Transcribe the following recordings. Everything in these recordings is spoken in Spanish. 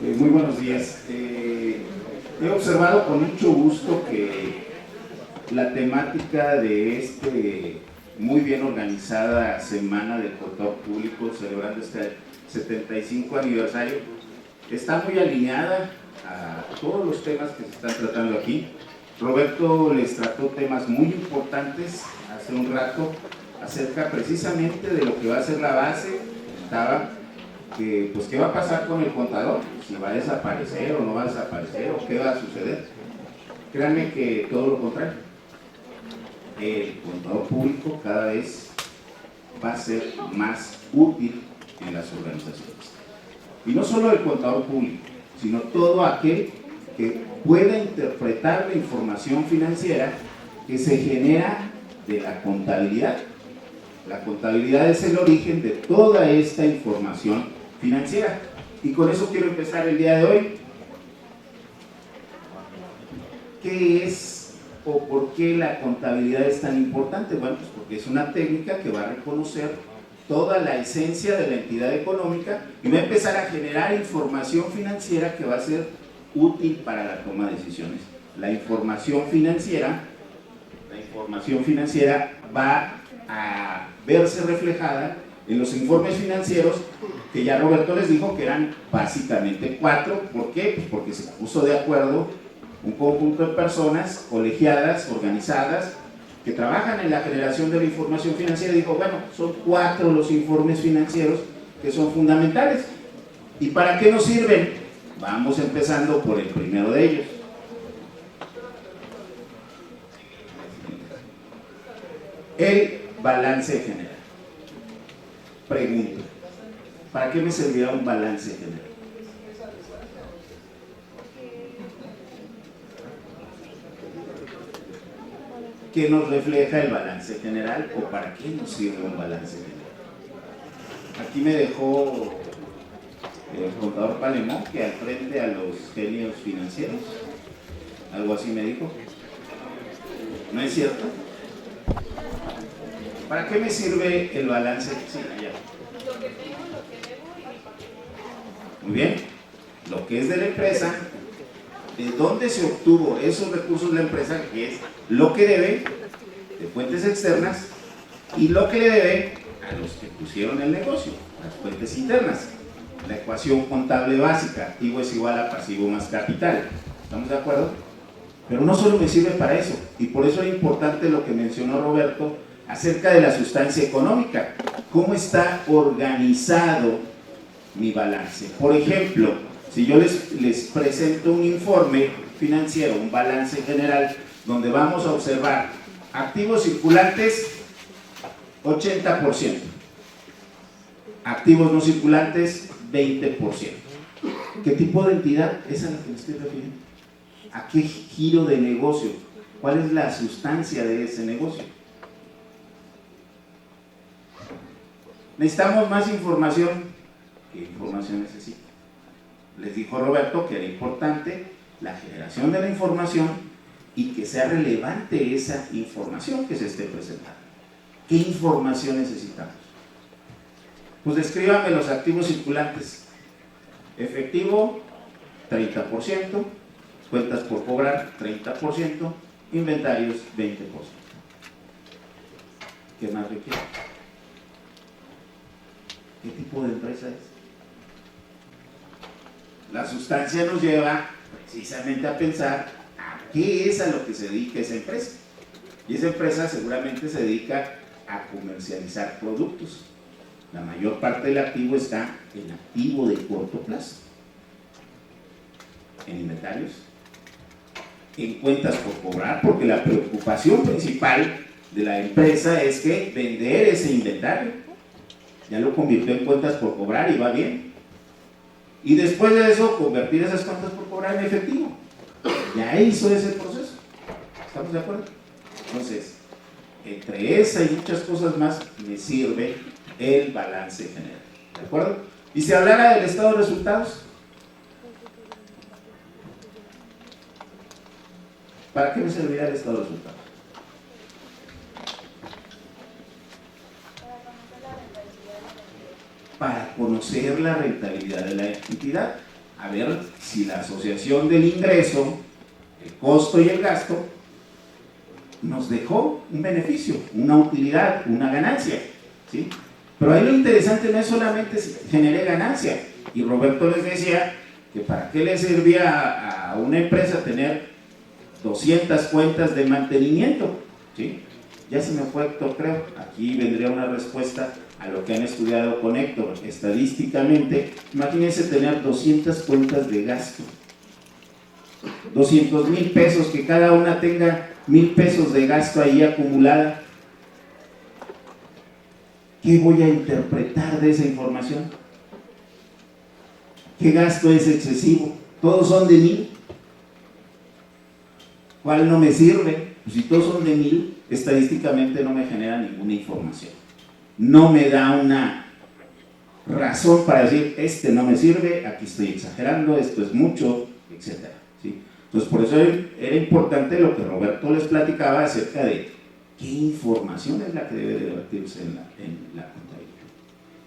Muy buenos días. He observado con mucho gusto que la temática de muy bien organizada Semana del Contador Público, celebrando este 75 aniversario, está muy alineada a todos los temas que se están tratando aquí. Roberto les trató temas muy importantes hace un rato acerca precisamente de lo que va a ser la base. Estaba pues qué va a pasar con el contador, si va a desaparecer o no va a desaparecer o qué va a suceder. Créanme que todo lo contrario, el contador público cada vez va a ser más útil en las organizaciones. Y no solo el contador público, sino todo aquel que pueda interpretar la información financiera que se genera de la contabilidad. La contabilidad es el origen de toda esta información financiera. Y con eso quiero empezar el día de hoy. ¿Qué es o por qué la contabilidad es tan importante? Bueno, pues porque es una técnica que va a reconocer toda la esencia de la entidad económica y va a empezar a generar información financiera que va a ser útil para la toma de decisiones. La información financiera va a verse reflejada en los informes financieros que ya Roberto les dijo que eran básicamente 4. ¿Por qué? Pues porque se puso de acuerdo un conjunto de personas colegiadas, organizadas, que trabajan en la generación de la información financiera y dijo, bueno, son 4 los informes financieros que son fundamentales. ¿Y para qué nos sirven? Vamos empezando por el primero de ellos. El balance general. Pregunto, ¿para qué me servirá un balance general? ¿Qué nos refleja el balance general o para qué nos sirve un balance general? Aquí me dejó el contador Palemón que al frente a los genios financieros, algo así me dijo. ¿No es cierto? ¿Para qué me sirve el balance? Sí, allá. Lo que tengo, lo que debo y mi patrimonio. Muy bien. Lo que es de la empresa, de dónde se obtuvo esos recursos de la empresa, que es lo que debe de fuentes externas y lo que le debe a los que pusieron el negocio, las fuentes internas. La ecuación contable básica, activo es igual a pasivo más capital. ¿Estamos de acuerdo? Pero no solo me sirve para eso, y por eso es importante lo que mencionó Roberto acerca de la sustancia económica. ¿Cómo está organizado mi balance? Por ejemplo, si yo les presento un informe financiero, un balance general, donde vamos a observar activos circulantes, 80%. Activos no circulantes, 20%. ¿Qué tipo de entidad es a la que me estoy refiriendo? ¿A qué giro de negocio? ¿Cuál es la sustancia de ese negocio? Necesitamos más información. ¿Qué información necesito? Les dijo Roberto que era importante la generación de la información y que sea relevante esa información que se esté presentando. ¿Qué información necesitamos? Pues descríbame los activos circulantes. Efectivo, 30%, cuentas por cobrar, 30%, inventarios, 20%. ¿Qué más requiere? ¿Qué tipo de empresa es? La sustancia nos lleva precisamente a pensar a qué es a lo que se dedica esa empresa. Y esa empresa seguramente se dedica a comercializar productos. La mayor parte del activo está en activo de corto plazo. En inventarios, en cuentas por cobrar, porque la preocupación principal de la empresa es que vender ese inventario. Ya lo convirtió en cuentas por cobrar y va bien. Y después de eso, convertir esas cuentas por cobrar en efectivo. Ya hizo ese proceso. ¿Estamos de acuerdo? Entonces, entre esa y muchas cosas más, me sirve el balance general. ¿De acuerdo? Y si hablara del estado de resultados, ¿para qué me serviría el estado de resultados? Para conocer la rentabilidad de la entidad. a ver si la asociación del ingreso, el costo y el gasto nos dejó un beneficio, una utilidad, una ganancia, ¿sí? Pero ahí lo interesante no es solamente si genere ganancia, y Roberto les decía que para qué le servía a una empresa tener 200 cuentas de mantenimiento, ¿sí? Ya se me fue Héctor, creo. Aquí vendría una respuesta a lo que han estudiado con Héctor. Estadísticamente, imagínense tener 200 cuentas de gasto, 200,000 pesos, que cada una tenga 1,000 pesos de gasto ahí acumulada. ¿Qué voy a interpretar de esa información? ¿Qué gasto es excesivo? Todos son de 1,000. ¿Cuál no me sirve? Pues si todos son de 1,000, estadísticamente no me genera ninguna información. No me da una razón para decir, este no me sirve, aquí estoy exagerando, esto es mucho, etc. ¿Sí? Entonces, por eso era importante lo que Roberto les platicaba acerca de qué información es la que debe debatirse en la contabilidad.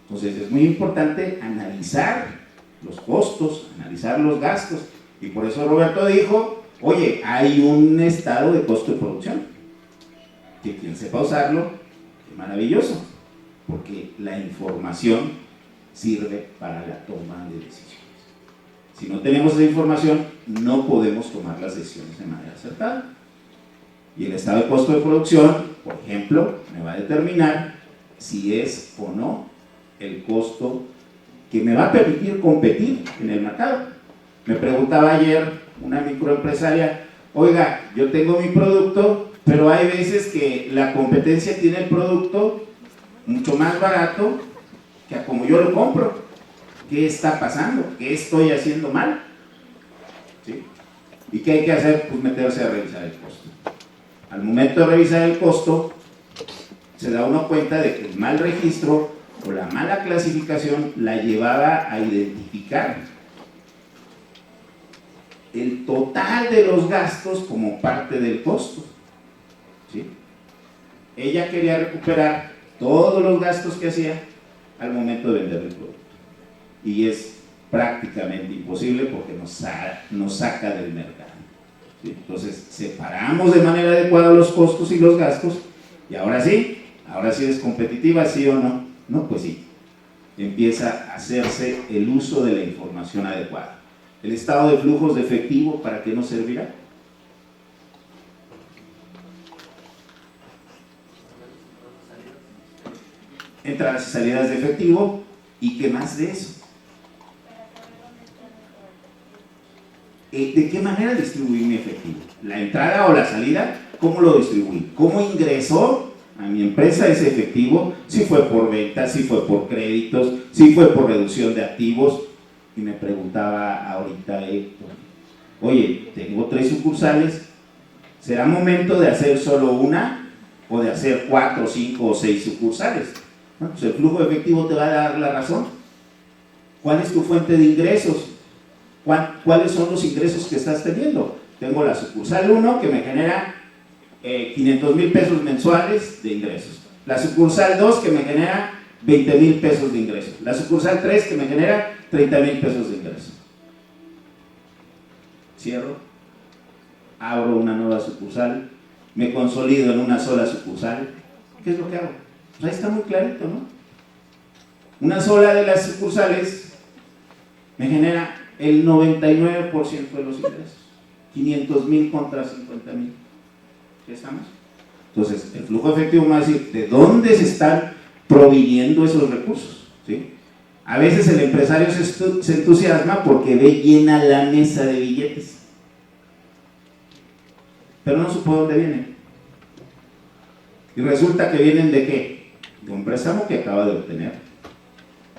Entonces, es muy importante analizar los costos, analizar los gastos, y por eso Roberto dijo, oye, hay un estado de costo de producción, que quien sepa usarlo, es maravilloso, porque la información sirve para la toma de decisiones. Si no tenemos esa información, no podemos tomar las decisiones de manera acertada. Y el estado de costo de producción, por ejemplo, me va a determinar si es o no el costo que me va a permitir competir en el mercado. Me preguntaba ayer una microempresaria, oiga, yo tengo mi producto, pero hay veces que la competencia tiene el producto mucho más barato que a como yo lo compro. ¿Qué está pasando? ¿Qué estoy haciendo mal? ¿Sí? ¿Y qué hay que hacer? Pues meterse a revisar el costo. Al momento de revisar el costo, se da uno cuenta de que el mal registro o la mala clasificación la llevaba a identificar el total de los gastos como parte del costo, ¿sí? Ella quería recuperar todos los gastos que hacía al momento de vender el producto, y es prácticamente imposible porque nos saca del mercado, ¿sí? Entonces separamos de manera adecuada los costos y los gastos, y ahora sí es competitiva, ¿sí o no? No, pues sí, empieza a hacerse el uso de la información adecuada. El estado de flujos de efectivo, ¿para qué nos servirá? Entradas y salidas de efectivo, ¿y qué más de eso? ¿De qué manera distribuir mi efectivo? ¿La entrada o la salida? ¿Cómo lo distribuí? ¿Cómo ingresó a mi empresa ese efectivo? Si fue por ventas, si fue por créditos, si fue por reducción de activos. Y me preguntaba ahorita Héctor, oye, tengo 3 sucursales, ¿será momento de hacer solo una o de hacer 4, 5 o 6 sucursales? Bueno, pues el flujo de efectivo te va a dar la razón. ¿Cuál es tu fuente de ingresos? ¿Cuáles son los ingresos que estás teniendo? Tengo la sucursal 1 que me genera 500,000 pesos mensuales de ingresos, la sucursal 2 que me genera 20,000 pesos de ingresos, la sucursal 3 que me genera 30,000 pesos de ingresos. Cierro, abro una nueva sucursal, me consolido en una sola sucursal. ¿Qué es lo que hago? Pues ahí está muy clarito, ¿no? Una sola de las sucursales me genera el 99% de los ingresos, 500,000 contra 50,000. ¿Ya estamos? Entonces, el flujo efectivo me va a decir de dónde se están proviniendo esos recursos, ¿sí? A veces el empresario se entusiasma porque ve llena la mesa de billetes, pero no supo dónde vienen. Y resulta que vienen ¿de qué? De un préstamo que acaba de obtener,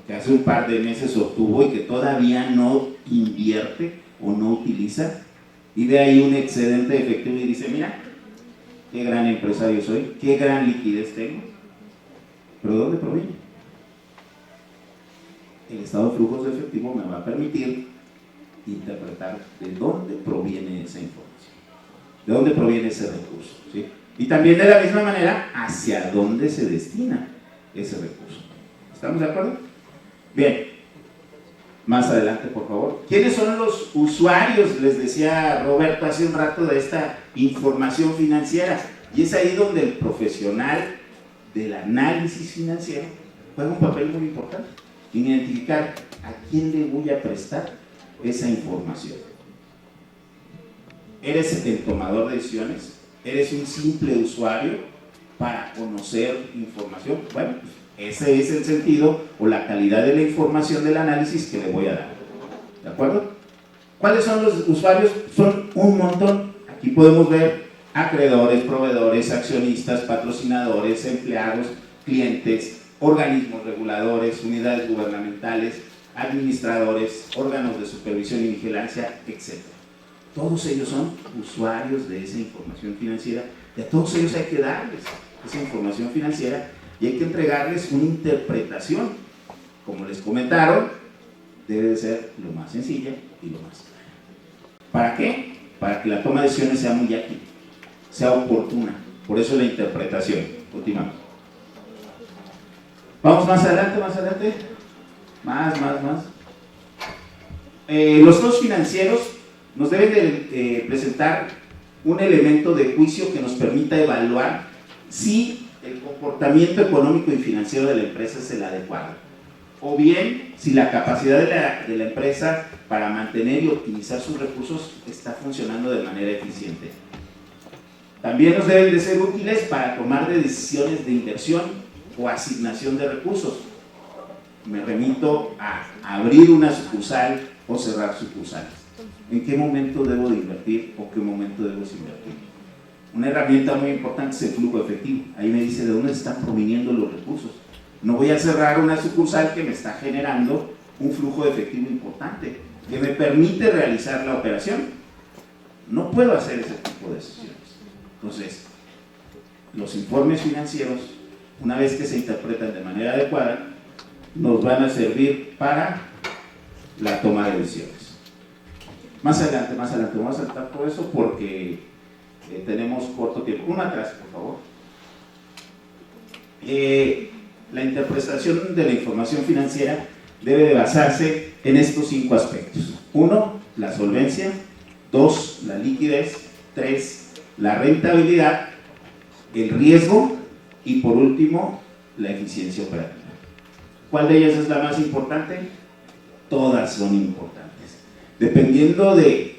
que hace un par de meses obtuvo y que todavía no invierte o no utiliza, y de ahí un excedente de efectivo y dice, mira, qué gran empresario soy, qué gran liquidez tengo. ¿Pero de dónde proviene? El estado de flujos de efectivo me va a permitir interpretar de dónde proviene esa información, de dónde proviene ese recurso, ¿sí? Y también de la misma manera hacia dónde se destina ese recurso. ¿Estamos de acuerdo? Bien, Más adelante, por favor. ¿Quiénes son los usuarios? Les decía Roberto hace un rato de esta información financiera. Y es ahí donde el profesional del análisis financiero juega un papel muy importante. Identificar a quién le voy a prestar esa información. ¿Eres el tomador de decisiones? ¿Eres un simple usuario para conocer información? Bueno, pues ese es el sentido o la calidad de la información del análisis que le voy a dar. ¿De acuerdo? ¿Cuáles son los usuarios? Son un montón. Aquí podemos ver acreedores, proveedores, accionistas, patrocinadores, empleados, clientes, organismos reguladores, unidades gubernamentales, administradores, órganos de supervisión y vigilancia, etc. Todos ellos son usuarios de esa información financiera y a todos ellos hay que darles esa información financiera y hay que entregarles una interpretación. Como les comentaron, debe de ser lo más sencilla y lo más clara. ¿Para qué? Para que la toma de decisiones sea muy ágil, sea oportuna. Por eso la interpretación. Continuamos. Vamos más adelante, más adelante. Más. Los estados financieros nos deben de presentar un elemento de juicio que nos permita evaluar si el comportamiento económico y financiero de la empresa es el adecuado, o bien si la capacidad de la empresa para mantener y optimizar sus recursos está funcionando de manera eficiente. También nos deben de ser útiles para tomar decisiones de inversión o asignación de recursos. Me remito a abrir una sucursal o cerrar sucursales. ¿En qué momento debo de invertir o qué momento debo de invertir? Una herramienta muy importante es el flujo efectivo. Ahí me dice de dónde están proviniendo los recursos. No voy a cerrar una sucursal que me está generando un flujo de efectivo importante, que me permite realizar la operación. No puedo hacer ese tipo de decisiones. Entonces, los informes financieros, una vez que se interpretan de manera adecuada, nos van a servir para la toma de decisiones. Más adelante, vamos a saltar todo eso porque tenemos corto tiempo. Uno atrás, por favor. La interpretación de la información financiera debe de basarse en estos 5 aspectos. 1, la solvencia. 2, la liquidez. 3, la rentabilidad. El riesgo. Y por último, la eficiencia operativa. ¿Cuál de ellas es la más importante? Todas son importantes. Dependiendo de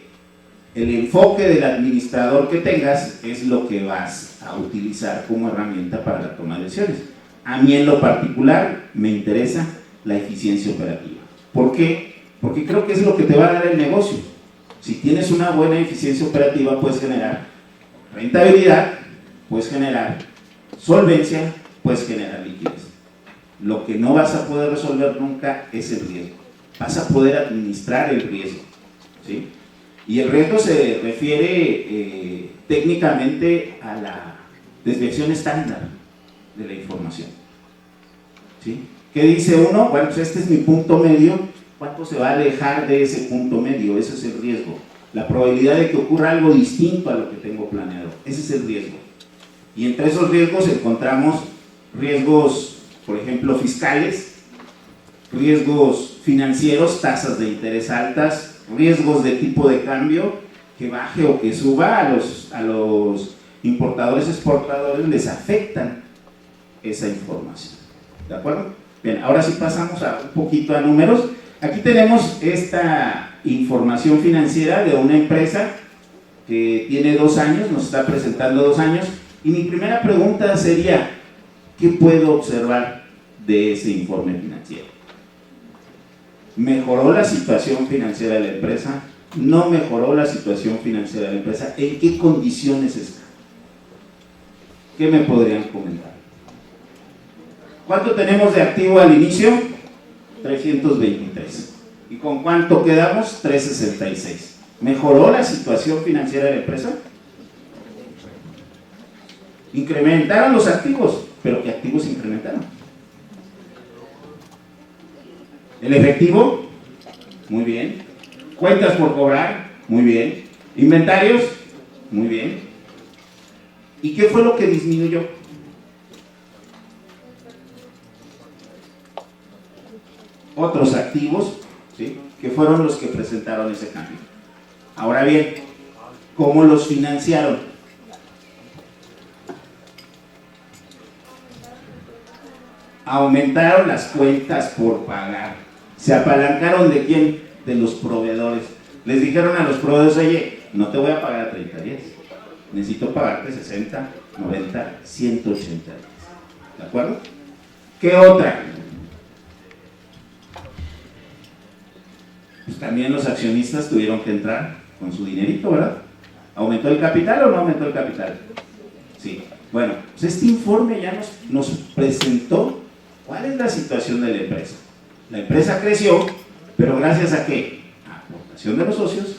el enfoque del administrador que tengas, es lo que vas a utilizar como herramienta para la toma de decisiones. A mí en lo particular me interesa la eficiencia operativa. ¿Por qué? Porque creo que es lo que te va a dar el negocio. Si tienes una buena eficiencia operativa, puedes generar rentabilidad, puedes generar solvencia, puedes generar liquidez. Lo que no vas a poder resolver nunca es el riesgo. Vas a poder administrar el riesgo, ¿sí? Y el riesgo se refiere técnicamente a la desviación estándar de la información, ¿sí? ¿Qué dice uno? Bueno, pues este es mi punto medio. ¿Cuánto se va a alejar de ese punto medio? Ese es el riesgo. La probabilidad de que ocurra algo distinto a lo que tengo planeado. Ese es el riesgo. Y entre esos riesgos encontramos riesgos, por ejemplo, fiscales, riesgos financieros, tasas de interés altas, riesgos de tipo de cambio, que baje o que suba a los importadores, exportadores, les afectan esa información. ¿De acuerdo? Bien, ahora sí pasamos un poquito a números. Aquí tenemos esta información financiera de una empresa que tiene 2 años, nos está presentando 2 años, y mi primera pregunta sería, ¿qué puedo observar de ese informe financiero? ¿Mejoró la situación financiera de la empresa? ¿No mejoró la situación financiera de la empresa? ¿En qué condiciones está? ¿Qué me podrían comentar? ¿Cuánto tenemos de activo al inicio? 323. ¿Y con cuánto quedamos? 366. ¿Mejoró la situación financiera de la empresa? Incrementaron los activos, pero ¿qué activos incrementaron? El efectivo, muy bien. Cuentas por cobrar, muy bien. Inventarios, muy bien. ¿Y qué fue lo que disminuyó? Otros activos, ¿sí? Que fueron los que presentaron ese cambio. Ahora bien, ¿cómo los financiaron? Aumentaron las cuentas por pagar. ¿Se apalancaron de quién? De los proveedores. Les dijeron a los proveedores, oye, no te voy a pagar a 30 días. Necesito pagarte 60, 90, 180 días. ¿De acuerdo? ¿Qué otra? Pues también los accionistas tuvieron que entrar con su dinerito, ¿verdad? ¿Aumentó el capital o no aumentó el capital? Sí. Bueno, pues este informe ya nos presentó cuál es la situación de la empresa. La empresa creció, pero ¿gracias a qué? A aportación de los socios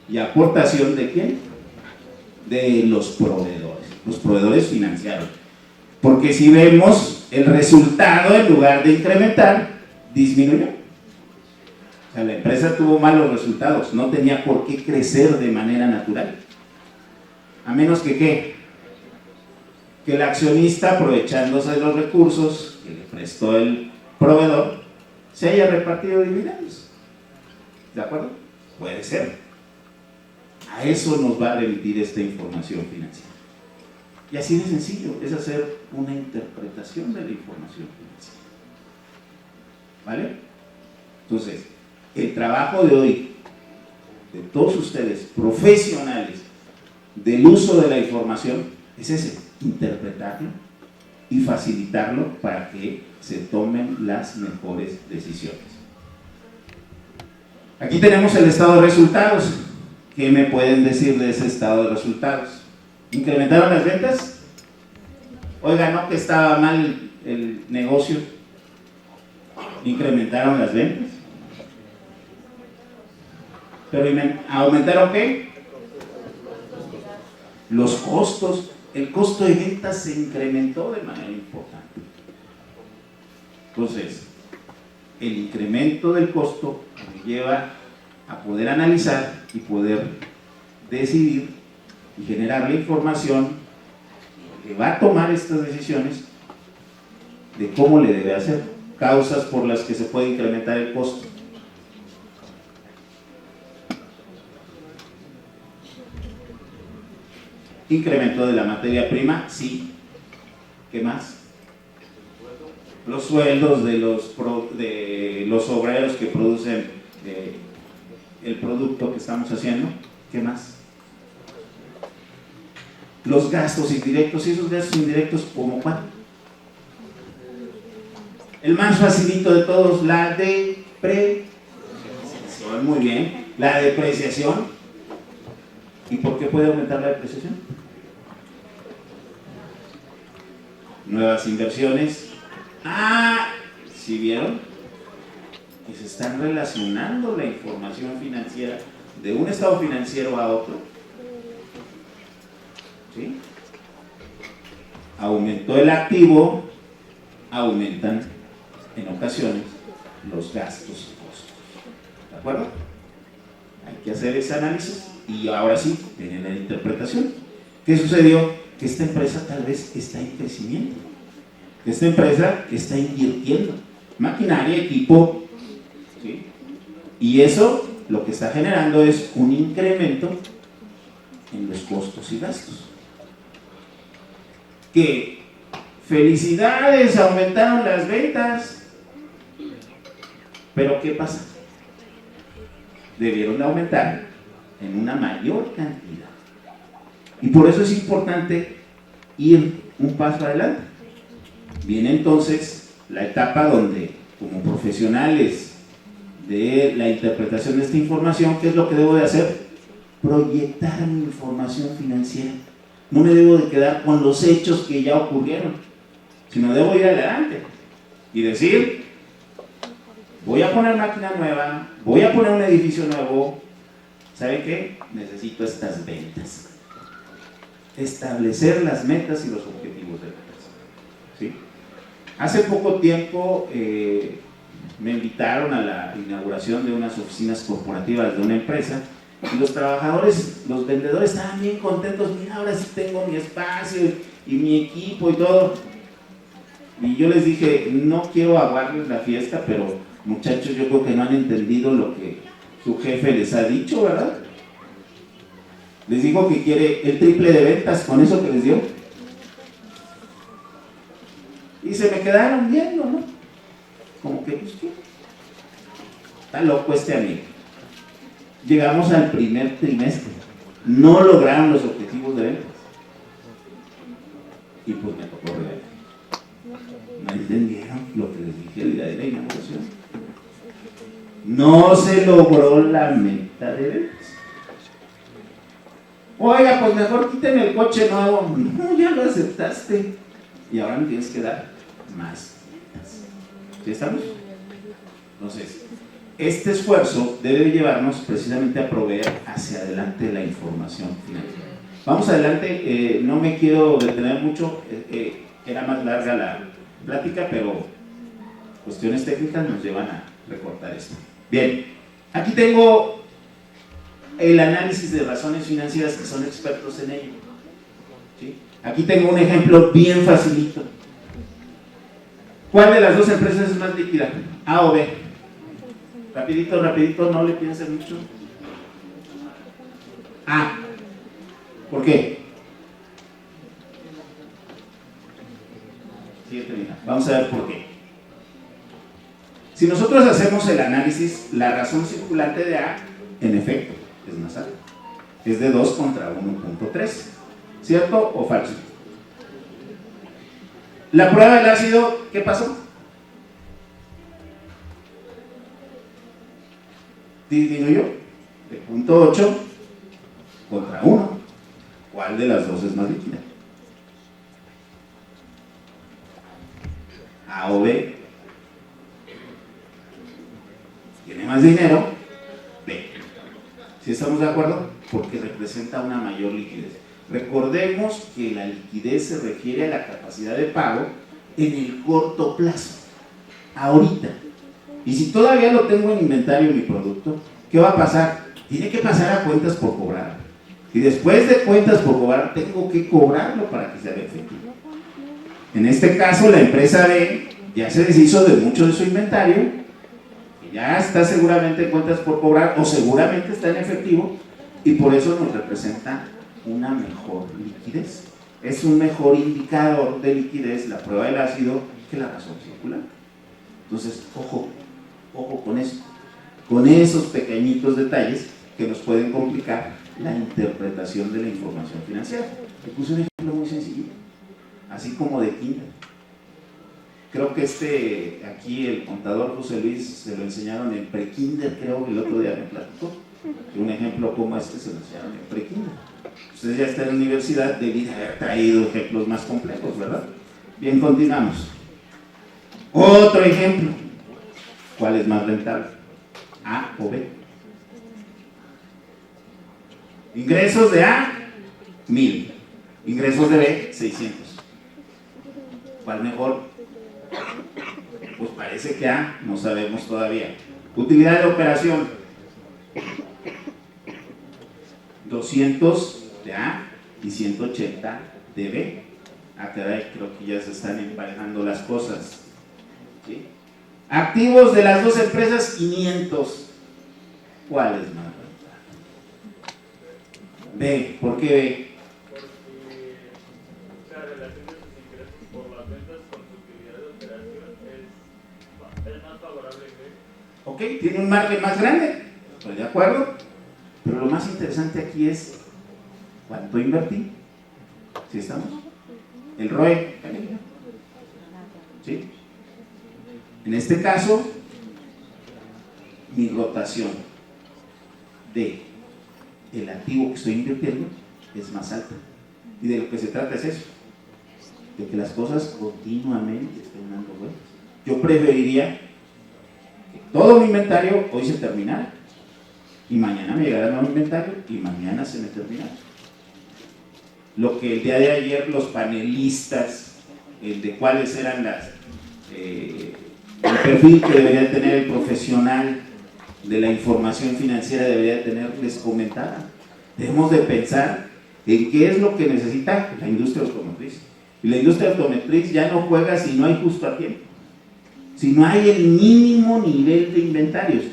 y aportación ¿de quién? De los proveedores. Los proveedores financiaron. Porque si vemos el resultado, en lugar de incrementar, disminuyó. O sea, la empresa tuvo malos resultados, no tenía por qué crecer de manera natural. A menos que ¿qué? Que el accionista, aprovechándose de los recursos que le prestó el proveedor, se haya repartido dividendos. ¿De acuerdo? Puede ser. A eso nos va a remitir esta información financiera. Y así de sencillo, es hacer una interpretación de la información financiera. ¿Vale? Entonces, el trabajo de hoy, de todos ustedes, profesionales, del uso de la información, es ese, interpretarlo y facilitarlo para que se tomen las mejores decisiones. Aquí tenemos el estado de resultados. ¿Qué me pueden decir de ese estado de resultados? ¿Incrementaron las ventas? Oiga, ¿no que estaba mal el negocio? ¿Incrementaron las ventas? ¿Pero aumentaron qué? Los costos. El costo de ventas se incrementó de manera importante. Entonces, el incremento del costo me lleva a poder analizar y poder decidir y generar la información que va a tomar estas decisiones de cómo le debe hacer, causas por las que se puede incrementar el costo. Incremento de la materia prima, sí. ¿Qué más? Los sueldos de los obreros que producen el producto que estamos haciendo. ¿Qué más? Los gastos indirectos. ¿Y esos gastos indirectos como cuál? El más facilito de todos, la depreciación. Muy bien. La depreciación. ¿Y por qué puede aumentar la depreciación? Nuevas inversiones. ¿Sí vieron? Que se están relacionando la información financiera de un estado financiero a otro. ¿Sí? Aumentó el activo, aumentan en ocasiones los gastos y costos. ¿De acuerdo? Hay que hacer ese análisis y ahora sí, viene la interpretación. ¿Qué sucedió? Que esta empresa tal vez está en crecimiento. Esta empresa está invirtiendo maquinaria, equipo, ¿sí? Y eso lo que está generando es un incremento en los costos y gastos. Que felicidades, aumentaron las ventas, pero ¿qué pasa? Debieron de aumentar en una mayor cantidad. Y por eso es importante ir un paso adelante. Viene entonces la etapa donde, como profesionales de la interpretación de esta información, ¿qué es lo que debo de hacer? Proyectar mi información financiera. No me debo de quedar con los hechos que ya ocurrieron, sino debo ir adelante y decir, voy a poner máquina nueva, voy a poner un edificio nuevo. ¿Sabe qué? Necesito estas ventas. Establecer las metas y los objetivos de la empresa. ¿Sí? Hace poco tiempo me invitaron a la inauguración de unas oficinas corporativas de una empresa y los trabajadores, los vendedores estaban bien contentos. Mira, ahora sí tengo mi espacio y mi equipo y todo. Y yo les dije, no quiero aguarles la fiesta, pero Muchachos, yo creo que no han entendido lo que su jefe les ha dicho, ¿verdad? Les dijo que quiere el triple de ventas con eso que les dio. Y se me quedaron viendo, ¿no? Como que, pues, ¿qué? Está loco este amigo. Llegamos al primer trimestre. No lograron los objetivos de ventas. Y pues me tocó regalar. No entendieron lo que les dije el día de la inauguración. No se logró la meta de ventas. Oiga, pues mejor quíteme el coche nuevo. No, ya lo aceptaste. Y ahora me tienes que dar más ventas. ¿Sí estamos? Entonces, este esfuerzo debe llevarnos precisamente a proveer hacia adelante la información financiera. Vamos adelante, no me quiero detener mucho, era más larga la plática, pero cuestiones técnicas nos llevan a recortar esto. Bien, aquí tengo el análisis de razones financieras que son expertos en ello. ¿Sí? Aquí tengo un ejemplo bien facilito. ¿Cuál de las dos empresas es más líquida? ¿A o B? Rapidito, rapidito, no le piensen mucho. A. ¿Por qué? Siguiente línea. Vamos a ver por qué. Si nosotros hacemos el análisis, la razón circulante de A, en efecto, es más alta. Es de 2 contra 1.3. ¿Cierto o falso? La prueba del ácido, ¿qué pasó? Disminuyó de 0.8 contra 1. ¿Cuál de las dos es más líquida? A o B. ¿Tiene más dinero? B. ¿Sí estamos de acuerdo? Porque representa una mayor liquidez. Recordemos que la liquidez se refiere a la capacidad de pago en el corto plazo, ahorita. Y si todavía lo tengo en inventario mi producto, ¿qué va a pasar? Tiene que pasar a cuentas por cobrar. Y después de cuentas por cobrar, tengo que cobrarlo para que sea efectivo. En este caso, la empresa B ya se deshizo de mucho de su inventario, que ya está seguramente en cuentas por cobrar o seguramente está en efectivo, y por eso nos representa una mejor liquidez. Es un mejor indicador de liquidez la prueba del ácido que la razón circular. Entonces, ojo con eso, con esos pequeñitos detalles que nos pueden complicar la interpretación de la información financiera. Le puse un ejemplo muy sencillo, así como de kinder. Creo que aquí el contador José Luis se lo enseñaron en pre-kinder, creo que el otro día me platicó. Un ejemplo como este se lo enseñaron en pre-kinder. Ustedes ya están en la universidad, deben haber traído ejemplos más complejos, ¿verdad? Bien, continuamos. Otro ejemplo. ¿Cuál es más rentable? ¿A o B? Ingresos de A, 1000. Ingresos de B, 600. ¿Cuál mejor? Pues parece que A, no sabemos todavía. Utilidad de operación, 200 de A y 180 de B. Caray, creo que ya se están emparejando las cosas. ¿Sí? Activos de las dos empresas, 500. ¿Cuál es más rentable? B. ¿Por qué B? Porque la relación de sus ingresos por las ventas con su utilidad de operación es más favorable que B. Ok, tiene un margen más grande. Estoy de acuerdo. Pero lo más interesante aquí es ¿cuánto invertí? ¿Sí estamos? El ROE. ¿Sí? En este caso, mi rotación de el activo que estoy invirtiendo es más alta. Y de lo que se trata es eso, de que las cosas continuamente estén dando vueltas. Yo preferiría que todo mi inventario hoy se terminara y mañana me llegara nuevo inventario y mañana se me terminara. Lo que el día de ayer los panelistas, de cuáles eran el perfil que debería tener el profesional de la información financiera debería tener, les comentaba. Debemos de pensar en qué es lo que necesita la industria automotriz. Y la industria automotriz ya no juega si no hay justo a tiempo. si no hay el mínimo nivel de inventarios.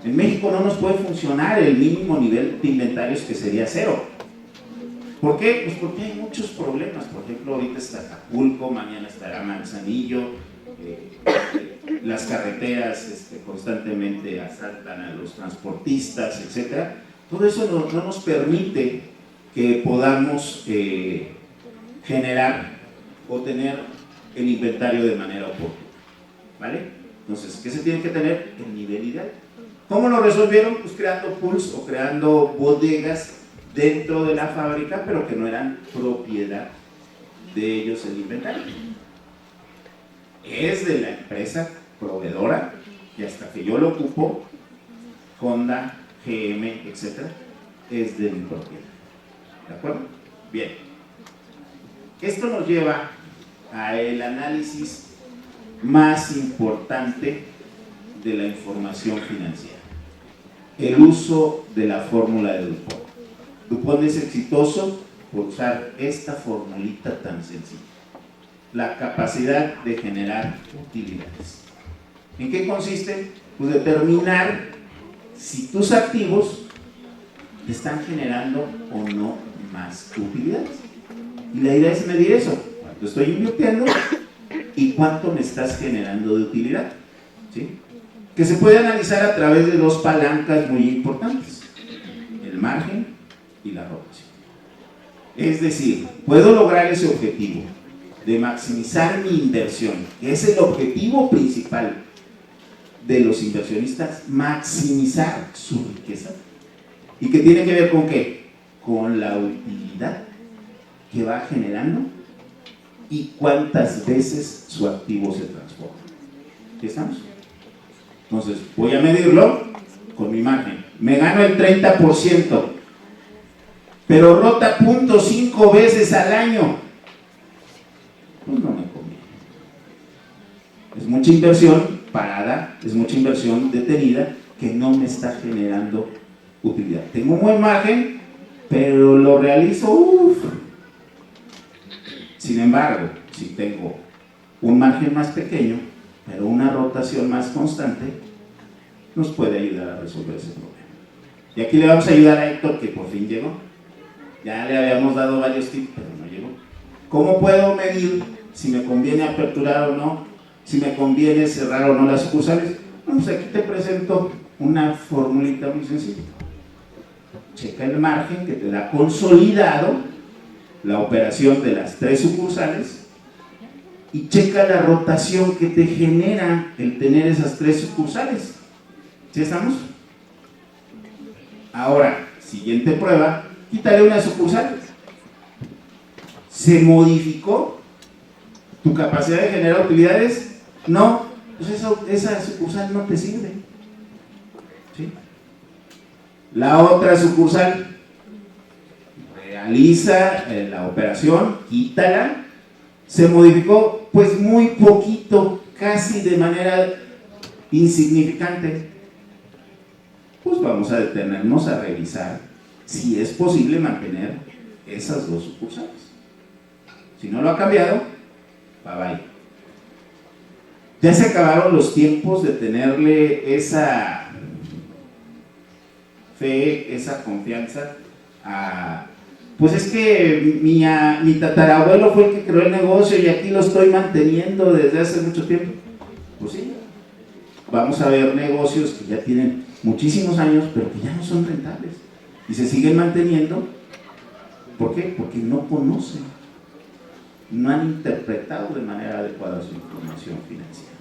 En México no nos puede funcionar el mínimo nivel de inventarios, que sería 0. ¿Por qué? Pues porque hay muchos problemas. Por ejemplo, ahorita está Acapulco, mañana estará Manzanillo, las carreteras constantemente asaltan a los transportistas, etc. Todo eso no nos permite que podamos generar o tener el inventario de manera oportuna, ¿vale? Entonces, ¿qué se tiene que tener? El nivel ideal. ¿Cómo lo resolvieron? Pues creando pools o creando bodegas dentro de la fábrica, pero que no eran propiedad de ellos el inventario. Es de la empresa proveedora, y hasta que yo lo ocupo, Honda, GM, etc., es de mi propiedad. ¿De acuerdo? Bien. Esto nos lleva al análisis más importante de la información financiera: el uso de la fórmula de Dupont. Dupont es exitoso por usar esta formulita tan sencilla: la capacidad de generar utilidades. ¿En qué consiste? Pues determinar si tus activos te están generando o no más utilidades. Y la idea es medir eso: cuánto estoy invirtiendo y cuánto me estás generando de utilidad, ¿sí? Que se puede analizar a través de dos palancas muy importantes: el margen y la rotación. Es decir, puedo lograr ese objetivo de maximizar mi inversión, que es el objetivo principal de los inversionistas, maximizar su riqueza. ¿Y qué tiene que ver con qué? Con la utilidad que va generando y cuántas veces su activo se transforma. ¿Ya estamos? Entonces, voy a medirlo con mi margen. Me gano el 30%, pero rota 0.5 veces al año. Pues no me conviene. Es mucha inversión parada, es mucha inversión detenida que no me está generando utilidad. Tengo un buen margen, pero lo realizo, Sin embargo, si tengo un margen más pequeño, pero una rotación más constante, nos puede ayudar a resolver ese problema. Y aquí le vamos a ayudar a Héctor, que por fin llegó. Ya le habíamos dado varios tips, pero no llegó. ¿Cómo puedo medir si me conviene aperturar o no? Si me conviene cerrar o no las sucursales. Bueno, pues aquí te presento una formulita muy sencilla. Checa el margen que te da consolidado la operación de las 3 sucursales y checa la rotación que te genera el tener esas 3 sucursales. ¿Sí estamos? Ahora, siguiente prueba, quítale una sucursal. ¿Se modificó tu capacidad de generar utilidades? No, pues esa sucursal no te sirve. ¿Sí? La otra sucursal, realiza la operación, quítala. ¿Se modificó? Pues muy poquito, casi de manera insignificante. Pues vamos a detenernos a revisar si es posible mantener esas 2 sucursales. Si no lo ha cambiado, bye bye. Ya se acabaron los tiempos de tenerle esa fe, esa confianza a... Pues es que mi tatarabuelo fue el que creó el negocio y aquí lo estoy manteniendo desde hace mucho tiempo. Pues sí, vamos a ver negocios que ya tienen muchísimos años, pero que ya no son rentables y se siguen manteniendo. ¿Por qué? Porque no conocen, no han interpretado de manera adecuada su información financiera.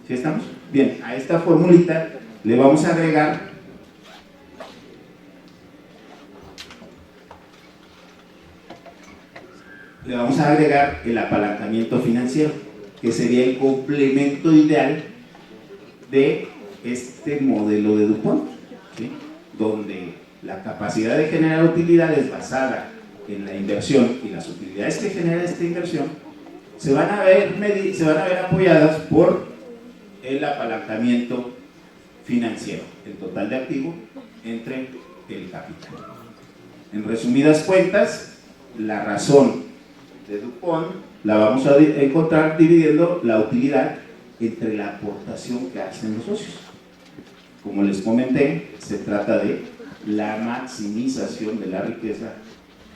¿Sí estamos? Bien, a esta formulita le vamos a agregar el apalancamiento financiero, que sería el complemento ideal de este modelo de Dupont, ¿sí? Donde la capacidad de generar utilidades basada en la inversión y las utilidades que genera esta inversión se van a ver apoyadas por el apalancamiento financiero, el total de activo entre el capital. En resumidas cuentas, la razón de Dupont la vamos a encontrar dividiendo la utilidad entre la aportación que hacen los socios. Como les comenté, se trata de la maximización de la riqueza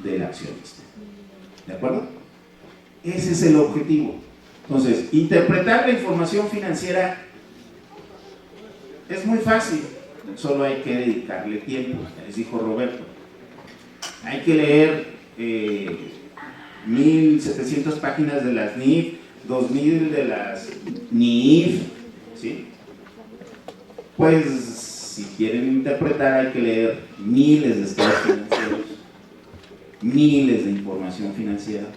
del accionista. ¿De acuerdo? Ese es el objetivo. Entonces, interpretar la información financiera es muy fácil, solo hay que dedicarle tiempo, les dijo Roberto. Hay que leer 1700 páginas de las NIF, 2000 de las NIF, ¿sí? Pues si quieren interpretar hay que leer miles de estados financieros, miles de información financiera,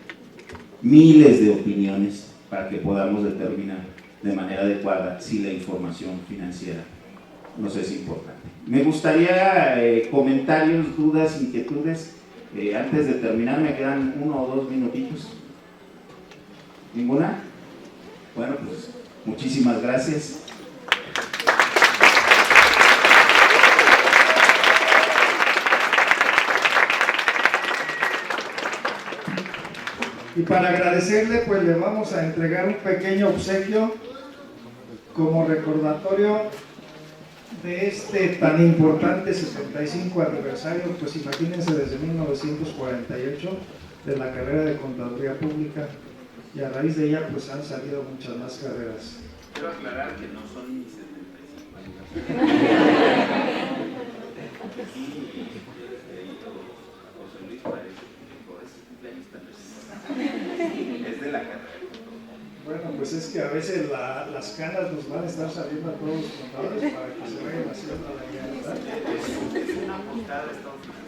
miles de opiniones para que podamos determinar de manera adecuada si la información financiera nos es importante. Me gustaría comentarios, dudas, inquietudes. Antes de terminar, me quedan 1 o 2 minutitos. ¿Ninguna? Bueno, pues muchísimas gracias. Y para agradecerle, pues le vamos a entregar un pequeño obsequio como recordatorio de este tan importante 75 aniversario, pues imagínense, desde 1948 de la carrera de Contaduría Pública, y a raíz de ella pues han salido muchas más carreras. Quiero aclarar que no son ni 75 años. José Luis parece que es de la carrera. Bueno, pues es que a veces las canas nos van a estar saliendo a todos los contadores para que se vayan haciendo la realidad. Es una postada de Estados Unidos.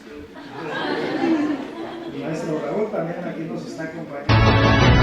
El maestro Raúl también aquí nos está acompañando.